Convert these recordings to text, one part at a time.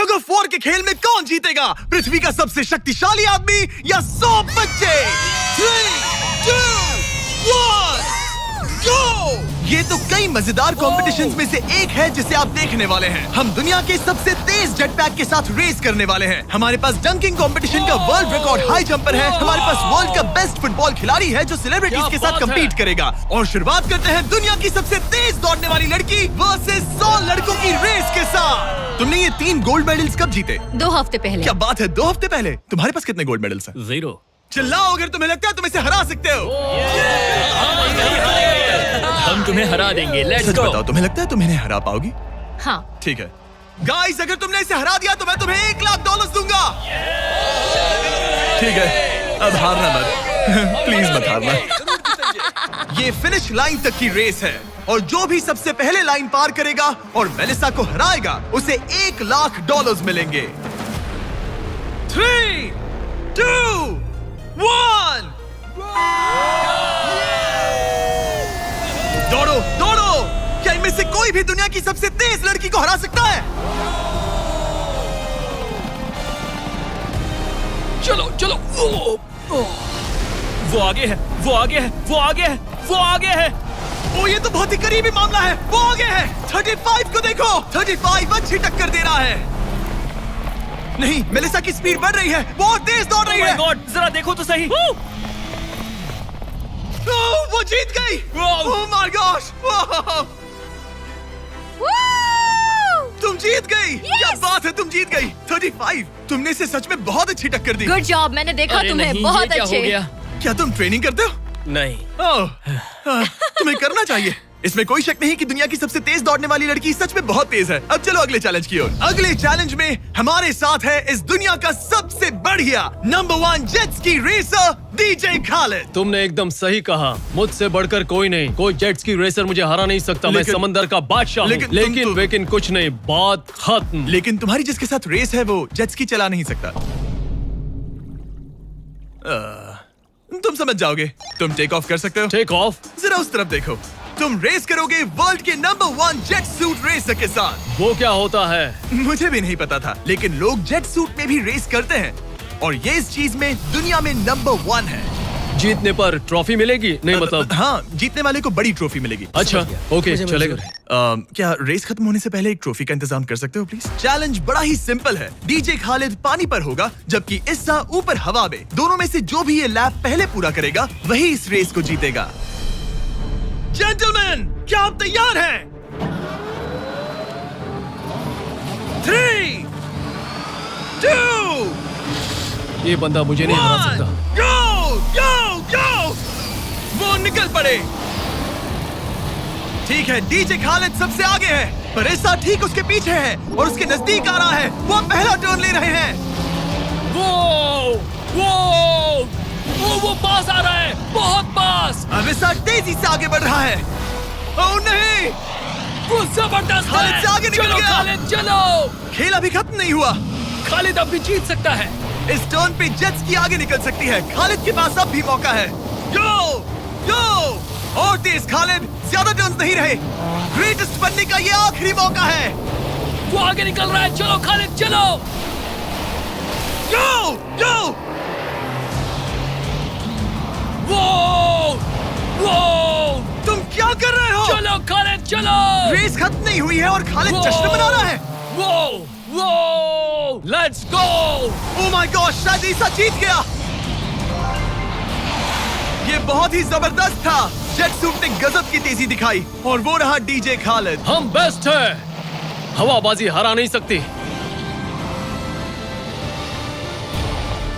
Tug of war के खेल में कौन जीतेगा? पृथ्वी का सबसे शक्तिशाली आदमी या 100 बच्चे? 3, 2, 1, गो! ये तो कई मजेदार कॉम्पिटिशंस में से एक है जिसे आप देखने वाले हैं। हम दुनिया के सबसे तेज जेट पैक के साथ रेस करने वाले हैं। हमारे पास डंकिंग कंपटीशन का वर्ल्ड रिकॉर्ड हाई जंपर है। हमारे पास वर्ल्ड का बेस्ट फुटबॉल खिलाड़ी है जो सेलिब्रिटीज के साथ कम्पीट करेगा। और शुरुआत करते हैं दुनिया की सबसे तेज दौड़ने वाली लड़की वर्सेस 100 लड़कों की रेस के साथ। तुमने ये 3 गोल्ड मेडल्स कब जीते? 2 हफ्ते पहले। क्या बात है, 2 हफ्ते पहले? तुम्हारे पास कितने गोल्ड मेडल्स हैं? 0। चिल्लाओ अगर तुम्हें लगता है तुम इसे हरा सकते हो। हम तुम्हें हरा देंगे। लेट्स सच गो। बताओ, तुम्हें लगता है तुम इन्हें हरा पाओगी? हाँ। ठीक है गाइस, अगर तुमने इसे हरा दिया तो मैं तुम्हें $1,00,000 दूंगा। ठीक है, अब हारना मत। प्लीज मत हारना। ये फिनिश लाइन तक की रेस है और जो भी सबसे पहले लाइन पार करेगा और मेलिसा को हराएगा उसे $1,00,000 मिलेंगे। 3, 2, 1 दौड़ो दौड़ो! क्या इनमें से कोई भी दुनिया की सबसे तेज लड़की को हरा सकता है? चलो चलो। वो आगे है, वो आगे है, वो आगे है, वो आगे है। ओ, ये तो बहुत ही करीबी मामला है। वो आगे है। 35 को देखो। 35 अच्छी टक्कर दे रहा है। नहीं, मेलिसा की स्पीड बढ़ रही है। बहुत तेज दौड़ रही है। Oh my God, जरा देखो तो सही। वो जीत गई। ओह माय गॉश! तुम जीत गई। क्या बात है, तुम जीत गई। 35। तुमने इसे सच में बहुत अच्छी टक्कर दी। गुड जॉब, मैंने देखा अरे तुम्हें। नहीं, बहुत ये क्या अच्छे। हो गया? क्या तुम ट्रेनिंग करते हो? नहीं। तुम्हें करना चाहिए। इसमें कोई शक नहीं कि दुनिया की सबसे तेज दौड़ने वाली लड़की सच में बहुत तेज है। अब चलो अगले चैलेंज की ओर। अगले चैलेंज में हमारे साथ है इस दुनिया का सबसे बढ़िया नंबर 1 जेट्स की रेसर डीजे खालिद। तुमने एकदम सही कहा। मुझसे बढ़कर कोई नहीं। कोई जेट्स की रेसर मुझे हरा नहीं सकता। मैं समंदर का बादशाह हूँ। लेकिन कुछ नहीं, बात खत्म। लेकिन तुम्हारी जिसके साथ रेस है वो जेट्स की चला नहीं सकता। तुम समझ जाओगे। तुम टेक ऑफ कर सकते हो। Take off? जरा उस तरफ देखो। तुम रेस करोगे वर्ल्ड के नंबर 1 जेट सूट रेसर के साथ। वो क्या होता है? मुझे भी नहीं पता था, लेकिन लोग जेट सूट में भी रेस करते हैं और ये इस चीज में दुनिया में नंबर 1 है। जीतने पर ट्रॉफी मिलेगी? नहीं मतलब। हाँ, जीतने वाले को बड़ी ट्रॉफी मिलेगी। अच्छा, ओके, चलेगा। क्या रेस खत्म होने से पहले एक ट्रॉफी का इंतजाम कर सकते हो प्लीज? चैलेंज बड़ा ही सिंपल है। डीजे खालिद पानी पर होगा जबकि इस्सा ऊपर हवा में। दोनों में से जो भी ये लैप पहले पूरा करेगा वही इस रेस को जीतेगा। जेंटलमैन, क्या आप तैयार हैं? 3, 2, ये बंदा मुझे नहीं हरा सकता। गो गो गो! वो निकल पड़े। ठीक है, डीजे खालिद सबसे आगे है पर इस्सा ठीक उसके पीछे है और उसके नजदीक आ रहा है। वो पहला टर्न ले रहे हैं। वो पास आ रहा है, बहुत पास। अब इस्सा तेजी से आगे बढ़ रहा है। ओह नहीं! वो जबरदस्त है। खालिद से आगे निकल चलो गया। खालिद चलो। खेल अभी खत्म नहीं हुआ। खालिद अब भी जीत सकता है। इस टर्न पे जेट्स की आगे निकल सकती है। खालिद के पास अब भी मौका है। गो गो! और तेज खालिद, ज्यादा टर्न्स नहीं रहे। ग्रेटेस्ट बनने का ये आखिरी मौका है। वो आगे निकल रहा है। चलो खालिद चलो। गो गो! वो तुम क्या कर रहे हो? चलो खालिद चलो। रेस खत्म नहीं हुई है और खालिद जश्न मना रहा है। वो let's go. Oh my God, शायद इस्सा जीत गया। ये बहुत ही जबरदस्त था। जेट सूट ने गजब की तेजी दिखाई और वो रहा डीजे खालिद। हम बेस्ट है। हवाबाजी हरा नहीं सकती।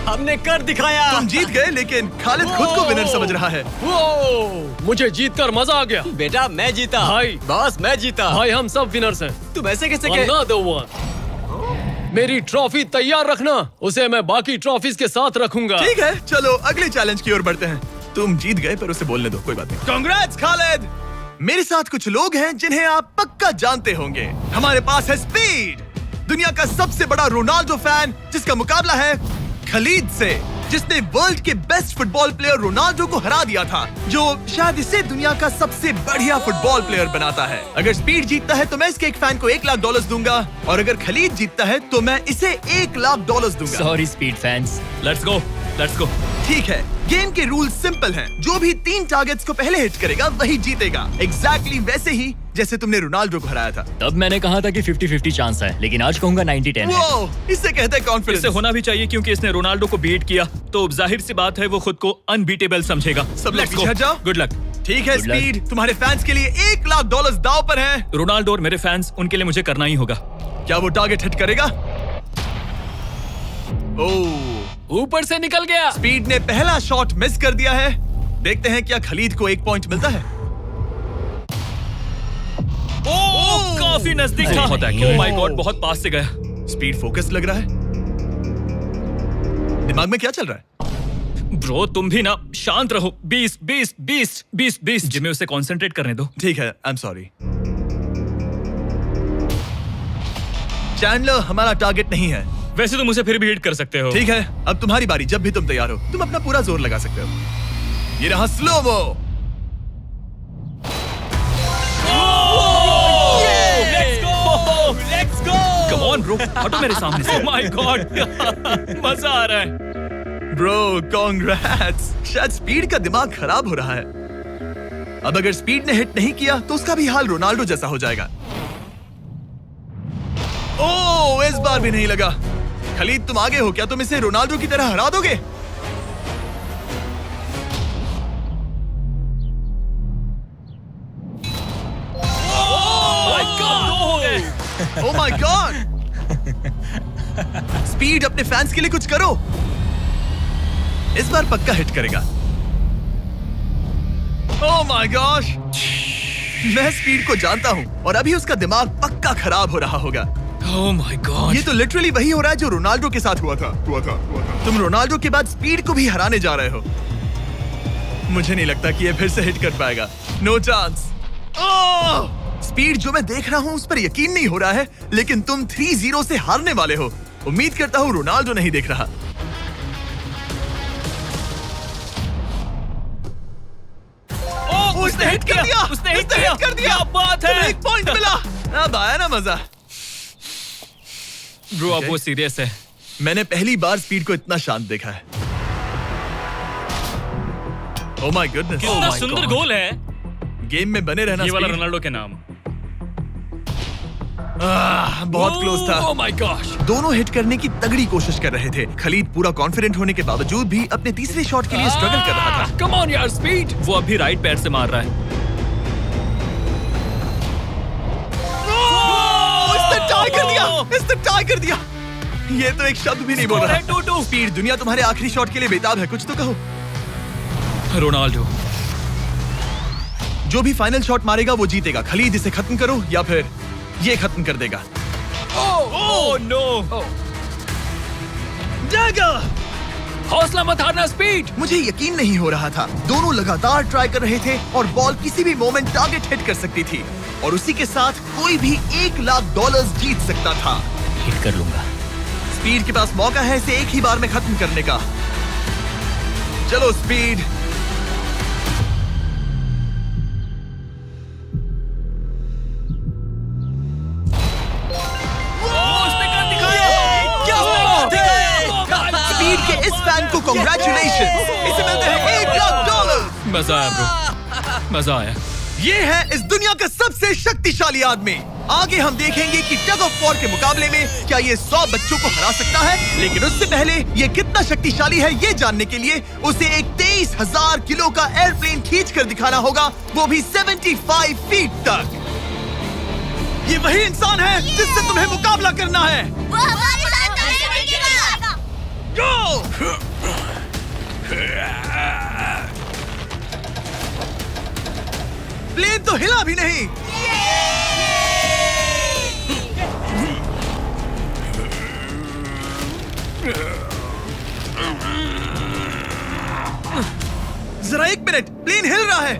हमने कर दिखाया। तुम जीत गए लेकिन खालिद खुद को विनर समझ रहा है। मुझे जीतकर मजा आ गया। बेटा मैं जीता। भाई। बॉस मैं जीता। भाई हम सब विनर्स हैं। तुम ऐसे कैसे Another one. मेरी ट्रॉफी तैयार रखना, उसे मैं बाकी ट्रॉफीज के साथ रखूंगा। ठीक है, चलो अगले चैलेंज की ओर बढ़ते हैं। तुम जीत गए पर उसे बोलने दो, कोई बात नहीं। कांग्रेट्स खालिद। मेरे साथ कुछ लोग हैं जिन्हें आप पक्का जानते होंगे। हमारे पास है स्पीड, दुनिया का सबसे बड़ा रोनाल्डो फैन जिसका मुकाबला है खलीद से। जिसने वर्ल्ड के बेस्ट फुटबॉल प्लेयर रोनाल्डो को हरा दिया था, जो शायद इसे दुनिया का सबसे बढ़िया फुटबॉल प्लेयर बनाता है। अगर स्पीड जीतता है तो मैं इसके एक फैन को $1 लाख दूंगा, और अगर खलीद जीतता है तो मैं इसे $1 लाख दूंगा। Sorry speed fans. Let's go, let's go. ठीक है, गेम के रूल सिंपल हैं। जो भी 3 टारगेट्स को पहले हिट करेगा वही जीतेगा। एग्जैक्टली वैसे ही जैसे तुमने रोनाल्डो को हराया था। तब मैंने कहा था कि 50-50 चांस है, लेकिन आज कहूंगा 90-10 है। वो इसे कहते हैं कॉन्फिडेंस। इसे होना भी चाहिए क्योंकि इसने रोनाल्डो को बीट किया, तो जाहिर सी बात है वो खुद को अनबीटेबल समझेगा। सब लोग पीछे हट जाओ। Good luck. ठीक है Good luck. स्पीड, तुम्हारे फैंस के लिए $1 लाख दांव पर है। रोनाल्डो और मेरे फैंस, उनके लिए मुझे करना ही होगा। क्या वो टारगेट हिट करेगा? ओह, ऊपर से निकल गया। स्पीड ने पहला शॉट मिस कर दिया है। देखते हैं क्या खलीद को 1 पॉइंट मिलता है। ओह, काफी नजदीक था। ओह माय गॉड, बहुत पास से गया। स्पीड फोकस लग रहा है। दिमाग में क्या चल रहा है? ब्रो तुम भी ना शांत रहो। 20 जिम्मे उसे कंसंट्रेट करने दो। ठीक है, आई एम सॉरी। चैंडलर हमारा टारगेट नहीं है। वैसे तुम उसे फिर भी हिट कर सकते हो। ठीक है, अब तुम्हारी बारी। जब भी तुम तैयार हो तुम अपना पूरा जोर लगा सकते हो। ये रहा slomo. Let's go. Come on bro, हटो मेरे सामने से। ओह माय गॉड, मजा आ रहा है। Bro congrats. शायद स्पीड का दिमाग खराब हो रहा है। अब अगर स्पीड ने हिट नहीं किया तो उसका भी हाल रोनाल्डो जैसा हो जाएगा। ओह, इस बार भी नहीं लगा। खलीद तुम आगे हो, क्या तुम इसे रोनाल्डो की तरह हरा दोगे? ओह माय गॉड। स्पीड अपने फैंस के लिए कुछ करो। इस बार पक्का हिट करेगा। ओह माय गॉश, मैं स्पीड को जानता हूं और अभी उसका दिमाग पक्का खराब हो रहा होगा। ओह माय गॉड, ये तो लिटरली वही हो रहा है जो रोनाल्डो के साथ हुआ था। तुम रोनाल्डो के बाद स्पीड को भी हराने जा रहे हो। मुझे नहीं लगता कि ये फिर से हिट कर पाएगा। No chance. स्पीड जो मैं देख रहा हूं उस पर यकीन नहीं हो रहा है, लेकिन तुम 3-0 से हारने वाले हो। उम्मीद करता हूं रोनाल्डो नहीं देख रहा। उसने हिट कर दिया। उसने हिट कर दिया। क्या बात है। 1 पॉइंट मिला। अब आया ना मजा। ब्रो अब वो सीरियस है। मैंने पहली बार स्पीड को इतना शांत देखा है। Oh my goodness. कितना सुंदर गोल है। गेम में बने रहना। ये वाला स्पीड। रोनाल्डो के नाम। बहुत क्लोज था। ओह माय गॉश। दोनों हिट करने की तगड़ी कोशिश कर रहे थे। खलीद पूरा कॉन्फिडेंट होने के बावजूद भी अपने तीसरे शॉट के लिए स्ट्रगल कर रहा था। कम ऑन यार स्पीड। वो अभी राइट पैर से मार रहा है। इसने टाई कर दिया। इसने टाई कर दिया। ये तो एक शब्द भी नहीं बोल रहा। 2-2। स्पीड, दुनिया तुम्हारे आखिरी शॉट के लिए बेताब है। कुछ तो कहो। रोनाल्डो जो भी फाइनल शॉट मारेगा वो जीतेगा। खलीद इसे खत्म करो या फिर ये खत्म कर देगा। Oh no. डैगर! हौसला मत हारना स्पीड। मुझे यकीन नहीं हो रहा था। दोनों लगातार ट्राई कर रहे थे और बॉल किसी भी मोमेंट टारगेट हिट कर सकती थी, और उसी के साथ कोई भी $1 लाख जीत सकता था। हिट कर लूंगा। स्पीड के पास मौका है इसे एक ही बार में खत्म करने का। चलो स्पीड। स्पीड के इस फैन को कांग्रेचुलेशन। इसे मिलते हैं $1 लाख। मजा आया ब्रो, मजा आया। ये है इस दुनिया का सबसे शक्तिशाली आदमी। आगे हम देखेंगे कि टग ऑफ वॉर के मुकाबले में क्या ये 100 बच्चों को हरा सकता है, लेकिन उससे पहले ये कितना शक्तिशाली है ये जानने के लिए उसे एक 23,000 किलो का एयरप्लेन खींच कर दिखाना होगा, वो भी 75 फीट तक। ये वही इंसान है जिससे तुम्हें मुकाबला करना है। वो हमारे साथ नहीं गिरेगा। Go! प्लेन तो हिला भी नहीं। जरा 1 मिनट, प्लेन हिल रहा है।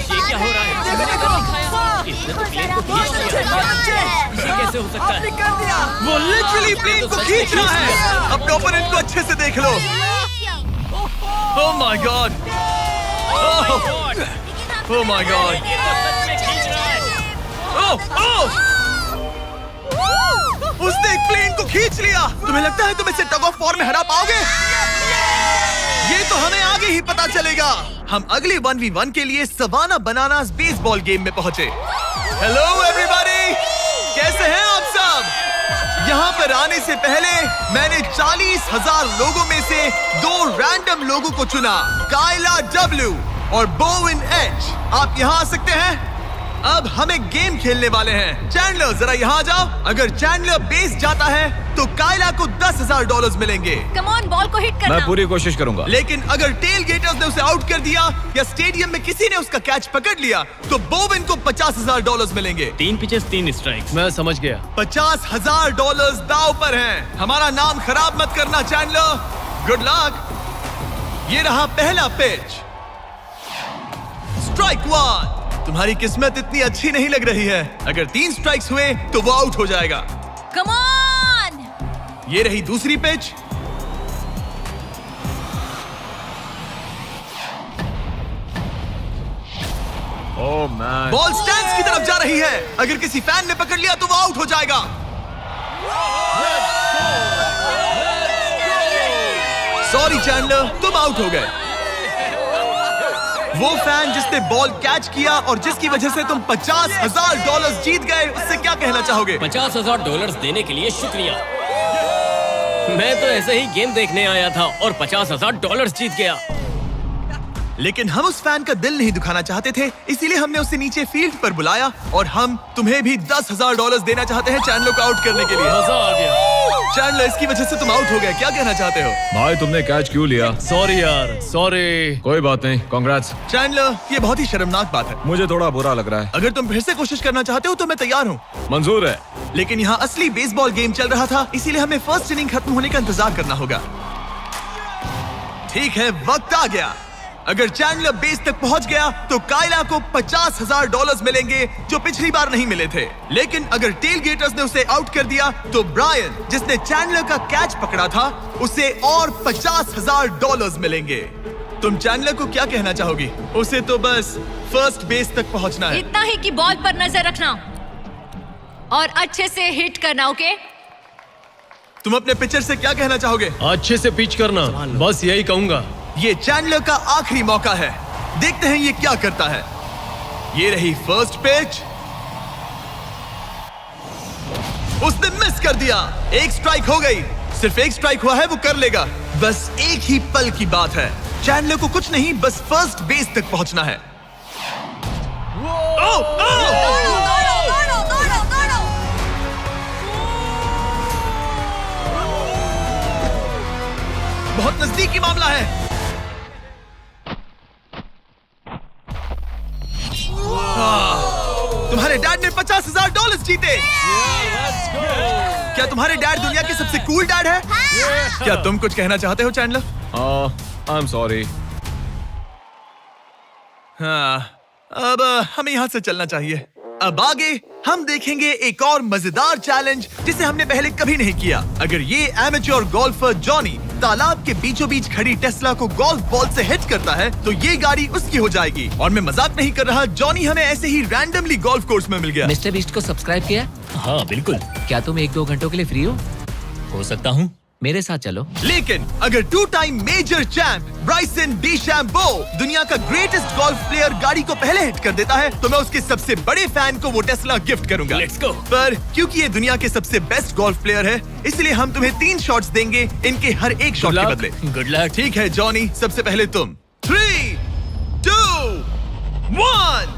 ये क्या हो रहा है? कैसे हो सकता है? वो लिटरली प्लेन को खींच रहा है। अपने ओपोनेंट को अच्छे से देख लो। Oh my god, oh my god, उसने एक प्लेन को खींच लिया। तुम्हें लगता है तुम इसे टग ऑफ वॉर में हरा पाओगे? ये तो हमें आगे ही पता चलेगा। हम अगले 1v1 के लिए सवाना बनानास बेसबॉल गेम में पहुंचे। हेलो एवरीबॉडी, कैसे हैं आप सब? यहाँ पर आने से पहले मैंने 40,000 लोगों में से 2 रैंडम लोगों को चुना, काइला W और बोविन H। आप यहाँ आ सकते हैं। अब हम एक गेम खेलने वाले हैं। चैंडलर जरा यहाँ जाओ। अगर चैंडलर बेस जाता है तो काइला को $10,000 मिलेंगे। कम ऑन, बॉल को हिट करना। मैं पूरी कोशिश करूंगा। लेकिन अगर टेल गेटर्स ने उसे आउट कर दिया या स्टेडियम में किसी ने उसका कैच पकड़ लिया तो बोविन को $50,000 मिलेंगे। 3 पिचेस 3 स्ट्राइक्स। मैं समझ गया। $50,000 दाव पर हैं। हमारा नाम खराब मत करना चैंडलर। Good luck. ये रहा पहला पिच। स्ट्राइक 1। तुम्हारी किस्मत इतनी अच्छी नहीं लग रही है। अगर 3 स्ट्राइक्स हुए तो वो आउट हो जाएगा। Come on. ये रही दूसरी pitch. Oh man, ball stands की तरफ जा रही है। अगर किसी फैन ने पकड़ लिया तो वो आउट हो जाएगा। सॉरी चैंडलर, तुम आउट हो गए। वो फैन जिसने बॉल कैच किया और जिसकी वजह से तुम $50,000 जीत गए, उससे क्या कहना चाहोगे? $50,000 देने के लिए शुक्रिया। मैं तो ऐसे ही गेम देखने आया था और $50,000 जीत गया। लेकिन हम उस फैन का दिल नहीं दुखाना चाहते थे, इसीलिए हमने उसे नीचे फील्ड पर बुलाया और हम तुम्हें भी $10,000 देना चाहते हैं चैंडलर को आउट करने के लिए। मजा आ गया। चैंडलर, इसकी वजह से तुम आउट हो गए, क्या कहना चाहते हो? भाई तुमने कैच क्यों लिया? सॉरी यार, सॉरी। कोई बात नहीं, कांग्रेट्स। चैंडलर, ये बहुत ही शर्मनाक बात है। मुझे थोड़ा बुरा लग रहा है। अगर तुम फिर से कोशिश करना चाहते हो तो मैं तैयार हूँ। मंजूर है। लेकिन यहाँ असली बेसबॉल गेम चल रहा था, इसीलिए हमें फर्स्ट इनिंग खत्म होने का इंतजार करना होगा। ठीक है, वक्त आ गया। अगर चैंडलर बेस तक पहुंच गया तो काइला को $50,000 मिलेंगे जो पिछली बार नहीं मिले थे। लेकिन अगर टेल गेटर्स ने उसे आउट कर दिया तो ब्रायन, जिसने चैंडलर का कैच पकड़ा था, उसे और $50,000 मिलेंगे। तुम चैंडलर को क्या कहना चाहोगी? उसे तो बस फर्स्ट बेस तक पहुंचना है। इतना ही कि बॉल पर नजर रखना और अच्छे से हिट करना। ओके? तुम अपने पिचर से क्या कहना चाहोगे? अच्छे से पिच करना, बस यही कहूंगा। ये चैंडलर का आखिरी मौका है। देखते हैं ये क्या करता है। ये रही फर्स्ट पिच। उसने मिस कर दिया। एक स्ट्राइक हो गई। सिर्फ एक स्ट्राइक हुआ है, वो कर लेगा। बस एक ही पल की बात है। चैंडलर को कुछ नहीं, बस फर्स्ट बेस तक पहुंचना है। ओह, ओह! बहुत नजदीकी मामला है। तुम्हारे डैड ने $50,000 जीते। क्या तुम्हारे डैड दुनिया के सबसे कूल डैड है? क्या तुम कुछ कहना चाहते हो चैंडलर? I am sorry. हाँ, अब हमें यहाँ से चलना चाहिए। अब आगे हम देखेंगे एक और मजेदार चैलेंज जिसे हमने पहले कभी नहीं किया। अगर ये एमेच्योर गोल्फर जॉनी तालाब के बीचों बीच खड़ी टेस्ला को गोल्फ बॉल से हिट करता है तो ये गाड़ी उसकी हो जाएगी। और मैं मजाक नहीं कर रहा, जॉनी हमें ऐसे ही रैंडमली गोल्फ कोर्स में मिल गया। मिस्टर बीस्ट को सब्सक्राइब किया? हाँ बिल्कुल। क्या तुम 1-2 घंटों के लिए फ्री हो सकता हूँ। मेरे साथ चलो। लेकिन अगर 2 टाइम मेजर चैंप ब्राइसन डीशैम्बो दुनिया का ग्रेटेस्ट गोल्फ प्लेयर गाड़ी को पहले हिट कर देता है तो मैं उसके सबसे बड़े फैन को वो टेस्ला गिफ्ट करूंगा। Let's go। पर क्योंकि ये दुनिया के सबसे बेस्ट गोल्फ प्लेयर है, इसलिए हम तुम्हें 3 शॉट्स देंगे, इनके हर एक शॉट के बदले। Good luck. ठीक है जॉनी, सबसे पहले तुम। 3, 2, 1।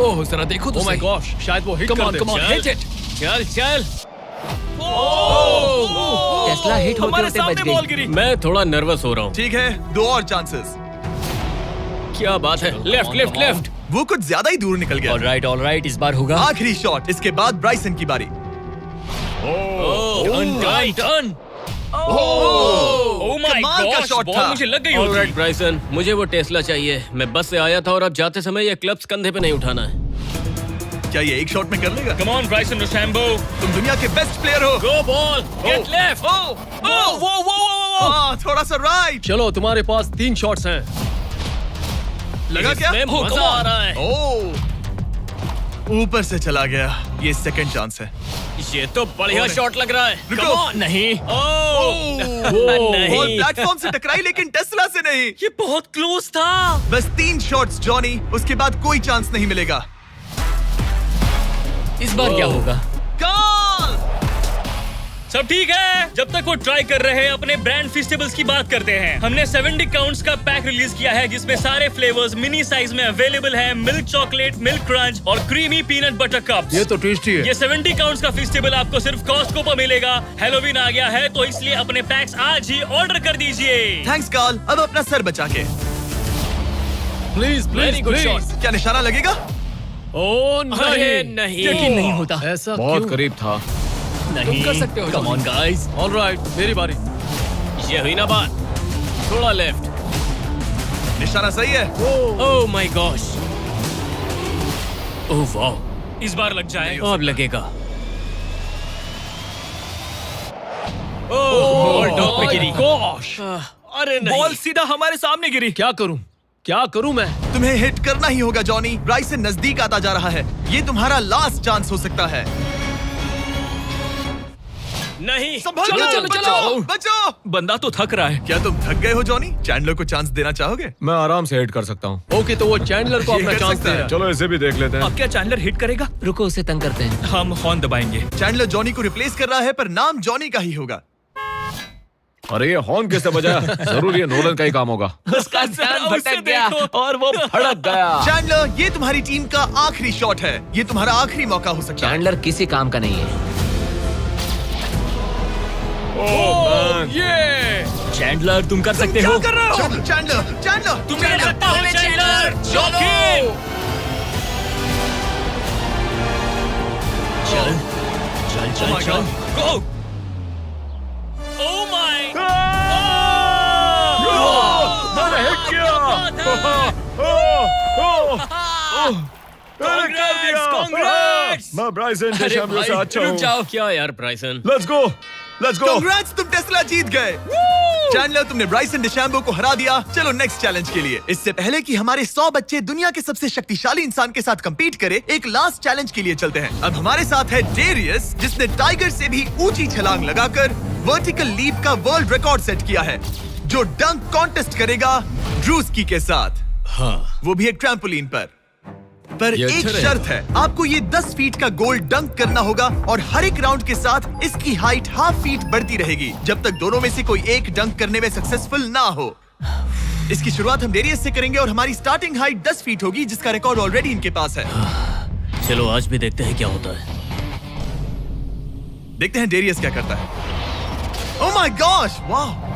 ओह जरा देखो तो ओह माय सही। गॉश, शायद वो हिट Come कर on, they. come on, hit it। चल चल। टेस्ला हिट होते होते बच गई। गिरी। मैं थोड़ा नर्वस हो रहा हूँ। ठीक है, 2 और चांसेस। क्या बात है। Left left left. वो कुछ ज्यादा ही दूर निकल गया। ऑलराइट, इस बार होगा। आखिरी शॉट, इसके बाद ब्राइसन की बारी। Turn turn turn. Oh my कमाल का गॉड, shot बॉल था। मुझे लग गई ऑलराइट होगी। ब्राइसन, मुझे वो टेस्ला चाहिए। मैं बस से आया था और अब जाते समय ये क्लब्स कंधे पे नहीं उठाना है। क्या ये एक शॉट में कर लेगा? कम ऑन ब्राइसन डीचैम्बो, तुम दुनिया के बेस्ट प्लेयर हो। गो बॉल, गेट लेफ्ट। हाँ, थोड़ा सा राइट। चलो तुम्हारे पास 3 शॉट्स हैं। लगा क्या? इसमें Oh, मजा come on. आ रहा है। ओह, ऊपर से चला गया। ये सेकंड चांस है। ये तो बढ़िया और- शॉट लग रहा है। रुको। Come on. नहीं, बॉल नहीं, प्लेटफॉर्म से टकराई लेकिन टेस्ला से नहीं। ये बहुत क्लोज था। बस 3 शॉट्स जॉनी, उसके बाद कोई चांस नहीं मिलेगा। इस बार क्या होगा? गोल! सब ठीक है। जब तक वो ट्राई कर रहे हैं, अपने ब्रांड फेस्टिवल्स की बात करते हैं। हमने 70 काउंट्स का पैक रिलीज किया है जिसमें सारे फ्लेवर्स मिनी साइज में अवेलेबल है। मिल्क चॉकलेट, मिल्क क्रंच और क्रीमी पीनट बटर कप्स। ये तो टेस्टी है। ये 70 काउंट्स का फेस्टिवल आपको सिर्फ कॉस्टको पर मिलेगा। हैलोवीन आ गया है तो इसलिए अपने पैक्स आज ही ऑर्डर कर दीजिए। थैंक्स कार्ल, अब अपना सर बचा के। Please Very please good please. shot. क्या निशाना लगेगा? ओ अरे नहीं, नहीं, यकीन नहीं होता। ऐसा बहुत क्यों? करीब था। नहीं, कर सकते हो, कम ऑन गाइस। ऑलराइट, मेरी बारी। ये हुई ना बात। थोड़ा लेफ्ट। निशाना सही है। ओह माय गॉश। ओह वाह, इस बार लग जाए। अब लगेगा। बॉल टॉप पे गिरी। गॉश, अरे नहीं। बॉल सीधा हमारे सामने गिरी। क्या करूं? क्या करूं मैं? तुम्हें हिट करना ही होगा जॉनी। ब्राइसन नजदीक आता जा रहा है। ये तुम्हारा लास्ट चांस हो सकता है। नहीं। संभल चलो, कर, चलो, बचाओ, चलो। बचाओ। बंदा तो थक रहा है। क्या तुम थक गए हो जॉनी? चैंडलर को चांस देना चाहोगे? मैं आराम से हिट कर सकता हूँ। ओके, तो वो चैंडलर को ये अपना कर चांस सकता दे है। रहा है। चलो इसे भी देख लेते हैं। अब क्या चैंडलर हिट करेगा? रुको, उसे तंग करते हैं। हम हॉर्न दबाएंगे। चैंडलर जॉनी को रिप्लेस कर रहा है पर नाम जॉनी का ही होगा। अरे ये हॉर्न किससे बजाया? जरूर ये नोलन का ही काम होगा। उसका ध्यान उसे भटक गया देखो। और वो भड़क गया। चैंडलर, ये तुम्हारी टीम का आखिरी शॉट है। ये तुम्हारा आखिरी मौका हो सकता है। चैंडलर किसी काम का नहीं है। ये चैंडलर, तुम कर सकते क्या हो। कर रहे हो? चैंडलर, चैंडलर, तुम कर सकते हो चैंडलर। जॉकी। चल चल चल चल। गो। ओह माय मैंने हिट किया। कांग्रेट्स। मैं ब्राइसन अरे डेशैम्बो से भाई, अच्छा रुक हूँ। जाओ। क्या यार ब्राइसन। Let's go, let's go. Congrats, तुम टेस्ला जीत गए। चैंडलर, तुमने ब्राइसन डिशैम्बो को हरा दिया। चलो नेक्स्ट चैलेंज के लिए। इससे पहले कि हमारे 100 बच्चे दुनिया के सबसे शक्तिशाली इंसान के साथ compete करे, एक लास्ट चैलेंज के लिए चलते हैं। अब हमारे साथ है डेरियस, जिसने टाइगर से भी ऊंची छलांग लगाकर वर्टिकल लीप का वर्ल्ड रिकॉर्ड सेट किया है, जो डंक कॉन्टेस्ट करेगा ड्रूस्की के साथ। हाँ। वो भी एक ट्रैम्पोलिन पर ये एक अच्छा शर्त है, आपको ये 10 फीट का गोल डंक करना होगा और हर एक राउंड के साथ इसकी हाइट हाफ फीट बढ़ती रहेगी जब तक दोनों में से कोई एक डंक करने में सक्सेसफुल ना हो। इसकी शुरुआत हम डेरियस से करेंगे और हमारी स्टार्टिंग हाइट 10 फीट होगी, जिसका रिकॉर्ड ऑलरेडी इनके पास है। चलो आज भी देखते हैं क्या होता है। देखते हैं डेरियस क्या करता है। ओह माय गॉश, वाह!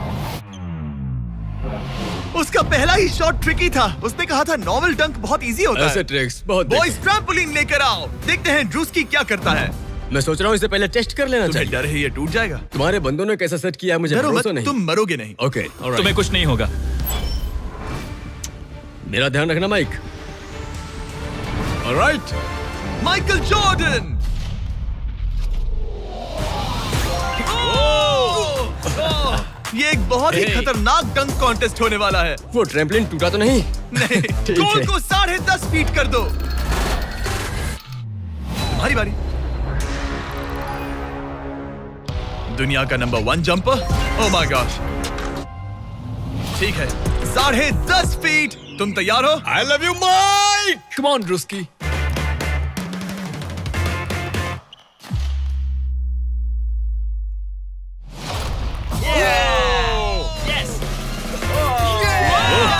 उसका पहला ही शॉट ट्रिकी था। उसने कहा था नॉर्मल डंक बहुत इजी होता है। ट्रिक्स बहुत बॉयज, ट्रैम्पोलिन लेकर आओ। देखते हैं ड्रूस्की क्या करता है। मैं सोच रहा हूँ इसे पहले टेस्ट कर लेना तुम्हें चाहिए। डर है ये टूट जाएगा? तुम्हारे बंदों ने कैसा सेट किया है मुझे डरो मत, भरोसा नहीं। तुम मरोगे नहीं। ओके, तुम्हें कुछ नहीं होगा। मेरा ध्यान रखना माइक। Alright, Michael Jordan. ये एक बहुत ही Hey. खतरनाक डंक कॉन्टेस्ट होने वाला है। वो ट्रैम्पलिन टूटा तो नहीं? नहीं, ठीक गोल है। को 10.5 फीट कर दो। हमारी बारी। दुनिया का नंबर 1 जंपर। ओह माय गॉश, ठीक है, 10.5 फीट। तुम तैयार हो? I love you Mike. Come on Druski.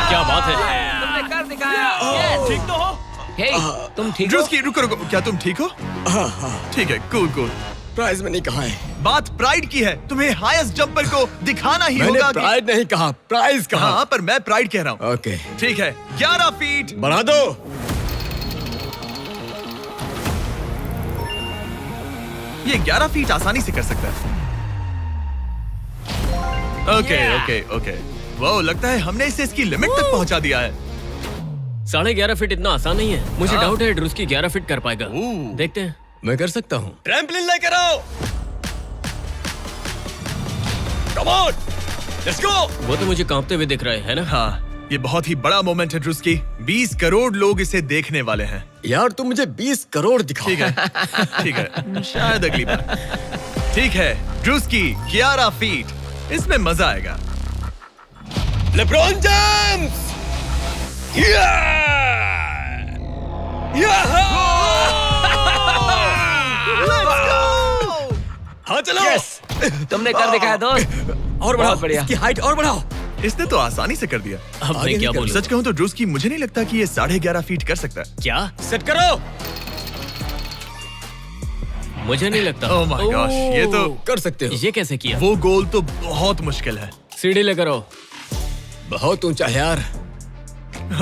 क्या बात है। ठीक तो हो? हे, तुम ठीक हो? ड्रूस्की, रुको रुको, क्या तुम ठीक हो? ठीक है, कूल कूल। प्राइज में नहीं कहा है। बात प्राइड की है। तुम्हें हाईएस्ट जंपर को दिखाना ही मैंने होगा कि... प्राइड नहीं कहा, प्राइज कहा। हाँ, पर मैं प्राइड कह रहा हूँ। ओके, ठीक है, 11 फीट। बढ़ा दो। ये 11 फीट आसानी से कर सकता है। Okay okay okay. वो लगता है हमने इसे इसकी लिमिट तक पहुंचा दिया है। 11.5 फीट इतना आसान नहीं है। मुझे डाउट है ड्रूस्की 11 फीट कर पाएगा। देखते हैं। मैं कर सकता हूँ। ट्रैम्पलिन लेकर आओ। Come on, let's go. वो तो मुझे कांपते हुए दिख रहा है ना? हाँ, ये बहुत ही बड़ा मोमेंट है ड्रूस्की। 20 करोड़ लोग इसे देखने वाले हैं। यार तुम मुझे 20 करोड़ दिखाओ। ठीक है, ठीक है, शायद अगली बार। ठीक है, ड्रूस्की 11 फीट, इसमें मजा आएगा। LeBron James. हाँ चलो। तुमने कर दिखाया दोस्त। और बढ़ाओ, बढ़िया। इसकी हाइट और बढ़ाओ। इसने तो आसानी से कर दिया। अब मैं क्या बोलूं? सच कहूं तो ड्रूस्की मुझे नहीं लगता कि ये 11.5 फीट कर सकता है। क्या? सेट करो। मुझे नहीं लगता। ओह माय गॉश, ये तो कर सकते हो। ये कैसे किया? वो गोल तो बहुत मुश्किल है। सीढ़ी लेकर आओ। बहुत ऊंचा है यार।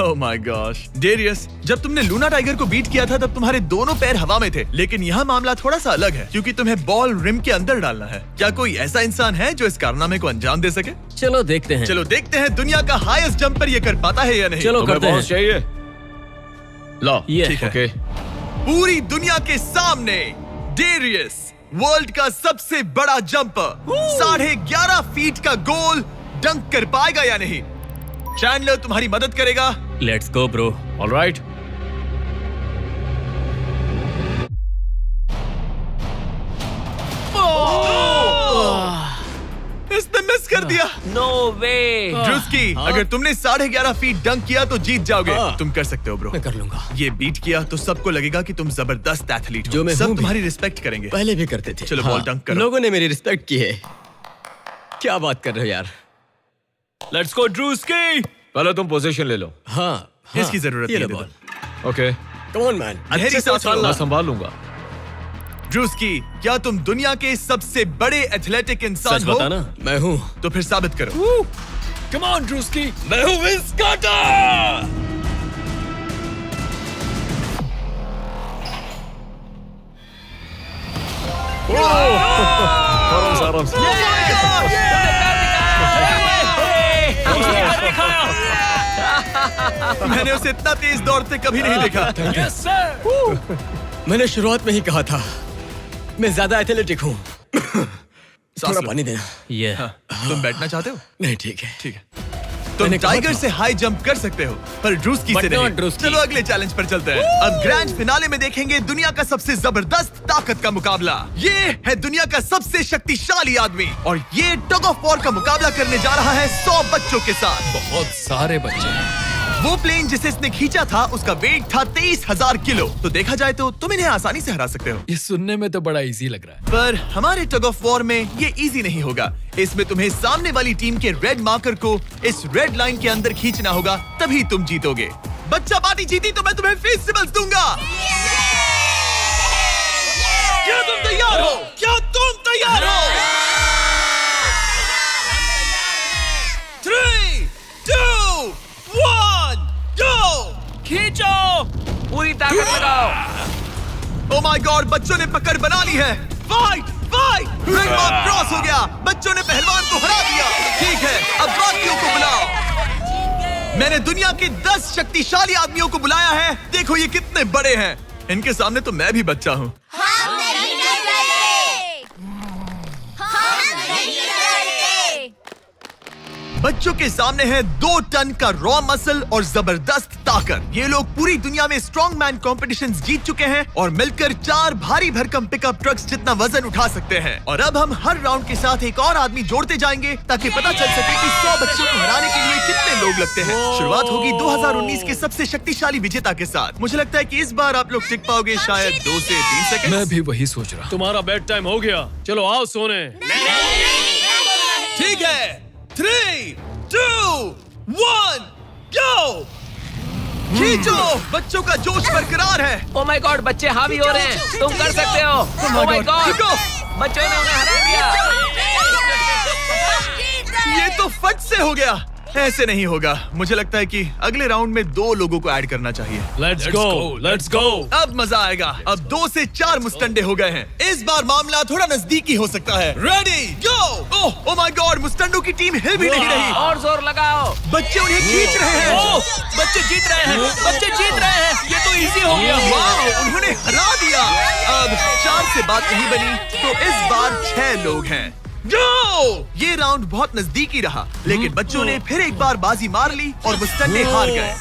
ओह माय गॉश, डेरियस, जब तुमने लूना टाइगर को बीट किया था तब तुम्हारे दोनों पैर हवा में थे, लेकिन यहाँ मामला थोड़ा सा अलग है क्योंकि तुम्हें बॉल रिम के अंदर डालना है। क्या कोई ऐसा इंसान है जो इस कारनामे को अंजाम दे सके? चलो देखते हैं। चलो देखते हैं दुनिया का हाईएस्ट जंपर ये कर पाता है या नहीं। चलो तुम्हें करते हैं। बहुत चाहिए। लो, ये ठीक है। ओके। पूरी दुनिया के सामने डेरियस, वर्ल्ड का सबसे बड़ा जंपर, 11.5 फीट का गोल डंक कर पाएगा या नहीं? चैंडलर तुम्हारी मदद करेगा। Let's go bro. ऑलराइट। इसने मिस कर दिया। नो वे। ड्रूस्की, अगर तुमने 11.5 फीट डंक किया तो जीत जाओगे। तुम कर सकते हो ब्रो। मैं कर लूंगा। ये बीट किया तो सबको लगेगा कि तुम जबरदस्त एथलीट हो। जो मैं सब हूं भी। तुम्हारी रिस्पेक्ट करेंगे। पहले भी करते थे। चलो बॉल डंक करो। लोगों ने मेरी रिस्पेक्ट की है। क्या बात कर रहे हो यार? Let's go Druski. पहले तुम पोजीशन ले लो। हाँ, इसकी जरूरत ये नहीं लो है, ball. Okay, come on man. गहरी अच्छे से सांस लो। उछालना। मैं संभाल लूंगा। ड्रूस्की, क्या तुम दुनिया के सबसे बड़े एथलेटिक इंसान सच हो? बताना। मैं हूँ। तो फिर साबित करो। Come on Druski. मैं हूँ विंस कार्टर। आराम से। मैंने उसे इतना तेज दौड़ते कभी नहीं देखा। Yes sir. मैंने शुरुआत में ही कहा था मैं ज्यादा एथलेटिक हूँ। थोड़ा लो। पानी देना। ये तुम बैठना चाहते हो? नहीं, ठीक है। ठीक है। तुम मैंने कहा टाइगर था। से हाई जंप कर सकते हो पर ड्रूस्की से But not नहीं। ड्रूस्की। चलो अगले चैलेंज पर चलते हैं। अब ग्रैंड फिनाले में देखेंगे दुनिया का सबसे जबरदस्त ताकत का मुकाबला। ये है दुनिया का सबसे शक्तिशाली आदमी और ये टग ऑफ वॉर का मुकाबला करने जा रहा है 100 बच्चों के साथ। बहुत सारे बच्चे। वो प्लेन जिसे इसने खींचा था उसका वेट था 23,000 किलो। तो देखा जाए तो तुम इन्हें आसानी से हरा सकते हो। ये सुनने में तो बड़ा इजी लग रहा है। पर हमारे टग ऑफ वॉर में ये इजी नहीं होगा। इसमें तुम्हें सामने वाली टीम के रेड मार्कर को इस रेड लाइन के अंदर खींचना होगा, तभी तुम जीतोगे। बच्चा पार्टी जीती तो मैं तुम्हें फेस्टिवल्स दूंगा। क्या तुम तैयार हो? क्या तुम तैयार हो? 3, 2, 1, go! खींचो। पूरी ताकत लगाओ। Oh my God, बच्चों ने पकड़ बना ली है। Fight fight. Red mark cross हो गया। बच्चों ने पहलवान को हरा दिया। ठीक है, अब बाकियों को बुलाओ। मैंने दुनिया के 10 शक्तिशाली आदमियों को बुलाया है। देखो ये कितने बड़े हैं। इनके सामने तो मैं भी बच्चा हूँ। हम नहीं डरते। हम नहीं डरते। बच्चों के सामने है 2 टन का रॉ मसल और जबरदस्त ताकत। ये लोग पूरी दुनिया में स्ट्रॉन्ग मैन कॉम्पिटिशंस जीत चुके हैं और मिलकर 4 भारी भरकम पिकअप ट्रक्स जितना वजन उठा सकते हैं। और अब हम हर राउंड के साथ एक और आदमी जोड़ते जाएंगे ताकि पता चल सके कि 100 बच्चों को हराने के लिए कितने लोग लगते हैं। शुरुआत होगी 2019 के सबसे शक्तिशाली विजेता के साथ। मुझे लगता है कि इस बार आप लोग टिक पाओगे शायद 2 से 3 सेकंड। मैं भी वही सोच रहा हूँ। तुम्हारा बेड टाइम हो गया। चलो आओ सोने। ठीक है, 3, 2, 1, go! खींचो। बच्चों का जोश बरकरार है। ओ माय गॉड, बच्चे हावी हो रहे हैं। तुम कर सकते हो। Oh my God, Go! बच्चों ने उन्हें हरा दिया। ये तो फट से हो गया। ऐसे नहीं होगा। मुझे लगता है कि अगले राउंड में 2 लोगों को ऐड करना चाहिए। Let's go. अब मजा आएगा। अब 2 से 4 मुस्टंडे हो गए हैं। इस बार मामला थोड़ा नजदीकी हो सकता है। Ready go. Oh my god, मुस्टंडो की टीम हिल भी नहीं रही। और जोर लगाओ। बच्चे उन्हें खींच रहे हैं। बच्चे जीत रहे हैं, बच्चे जीत रहे हैं। ये तो इजी हो गया। वाह, उन्होंने हरा दिया। अब 4 से बात नहीं बनी, तो इस बार 6 लोग हैं। गो! ये राउंड बहुत नजदीकी रहा, लेकिन बच्चों ने फिर एक बार बाजी मार ली और मुस्टंडे हार गए।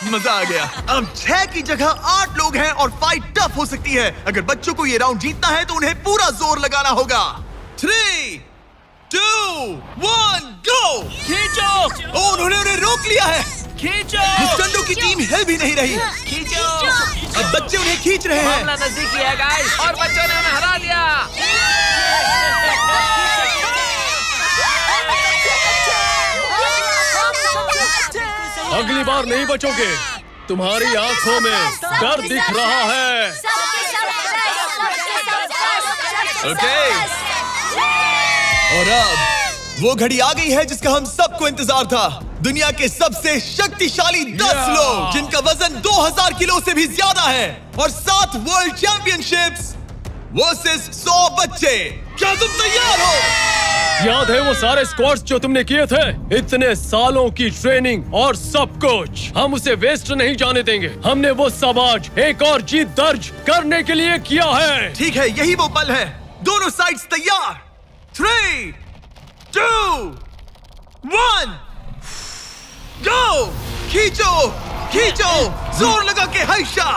मजा आ गया। अब 6 की जगह 8 लोग हैं और फाइट टफ हो सकती है। अगर बच्चों को ये राउंड जीतना है तो उन्हें पूरा जोर लगाना होगा। 3, 2, 1, गो! खींचो। उन्होंने उन्हें रोक लिया है। खींचो। मुस्टंडो की टीम हिल भी नहीं रही। खींचो। अब बच्चे उन्हें खींच रहे हैं। मामला नजदीकी है गाइस, और बच्चों ने उन्हें हरा दिया। अगली बार नहीं बचोगे। तुम्हारी आंखों में डर दिख रहा है। ओके। और अब वो घड़ी आ गई है जिसका हम सबको इंतजार था। दुनिया के सबसे शक्तिशाली 10 लोग, जिनका वजन 2000 किलो से भी ज्यादा है, और 7 वर्ल्ड चैंपियनशिप्स वर्सेस 100 बच्चे। क्या तुम तैयार हो? याद है वो सारे स्क्वाट्स जो तुमने किए थे? इतने सालों की ट्रेनिंग और सब कुछ, हम उसे वेस्ट नहीं जाने देंगे। हमने वो सब आज एक और जीत दर्ज करने के लिए किया है। ठीक है, यही वो पल है। दोनों साइड्स तैयार। 3, 2, 1, गो! खींचो, खींचो, जोर लगा के हैशा।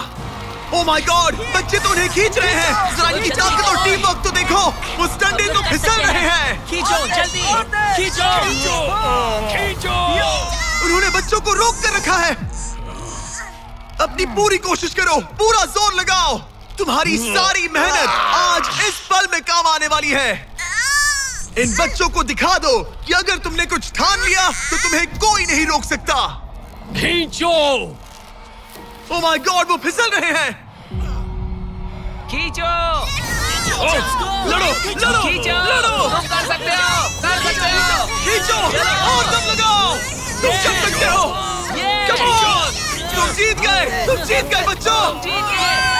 ओह माय गॉड, बच्चे तो उन्हें खींच रहे हैं। जरा इनकी ताकत और टीम वर्क तो देखो। वो स्टंडे तो फिसल रहे हैं। खींचो जल्दी, खींचो। खींचो। उन्होंने बच्चों को रोक कर रखा है। अपनी पूरी कोशिश करो, पूरा जोर लगाओ। तुम्हारी सारी मेहनत आज इस पल में काम आने वाली है। इन बच्चों को दिखा दो कि अगर तुमने कुछ ठान लिया तो तुम्हें कोई नहीं रोक सकता। खींचो। ओह माय गॉड, वो फिसल रहे हैं। खींचो। लड़ो, लड़ो, खींचो। लड़ो। तुम कर सकते हो, कर सकते हो। खींचो और दम लगाओ। तुम कर सकते हो। ये। Come on! तुम जीत गए बच्चों। जीत गए।